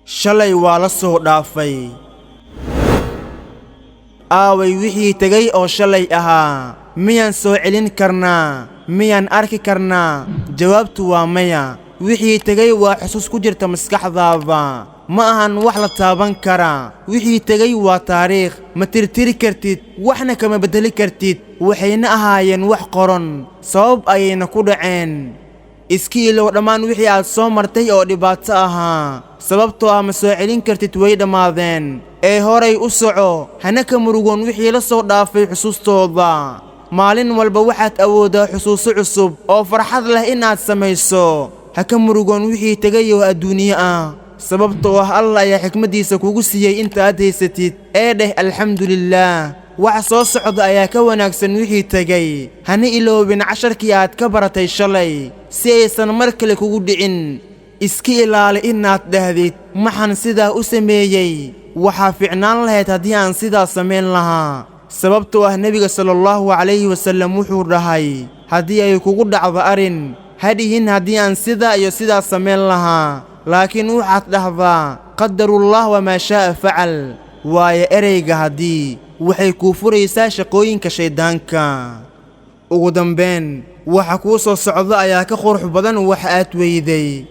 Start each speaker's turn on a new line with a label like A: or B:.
A: shalay waa la soo dhaafay aaway wixii tagay oo shalay ahaa miyaan soo celin karnaa miyaan arki karnaa jawaabtu waa maya wixii tagay waa xusuus ku jirta maskaxdaada ma ahan wax la taaban kara wixii tagay waa taariikh ma tirtiri kartid waxna kama bedeli kartid waxayna ahaayeen wax qoran sabab ayayna ku dhaceen iski ilow dhammaan wixii aad soo martay oo dhibaato ahaa sababtoo ah ma soo celin kartid way dhammaadeen ee horay u soco hana ka murugoon wixii la soo dhaafay xusuustooda maalin walba waxaad awoodaa xusuuso cusub oo farxad leh inaad samayso ha ka murugoon wixii tagay oo adduunyo ah sababtoo ah Allah ayaa xikmadiisa kugu siiyay inta aad haysatid ee dheh alxamdulillaah wax soo socda ayaa ka wanaagsan wixii tagay hana iloobin casharkii aad ka baratay shalay si aysan mar kale kugu dhicin iska ilaali inaad dhahdid maxaan sidaa u sameeyey waxaa fiicnaan lahayd haddii aan sidaa samayn lahaa sababtoo ah nebiga sallallahu calayhi wasallam wuxuu dhahay haddii ay kugu dhacdo arrin hadhihin haddii aan sidaa iyo sidaa samayn lahaa laakiin waxaad dhahdaa qadarullah wamaa shaa'a facal waayo ereyga haddii waxay kuu furaysaa shaqooyinka shayddaanka ugu dambayn waxa kuu soo socda ayaa ka qurux badan wax aad weyday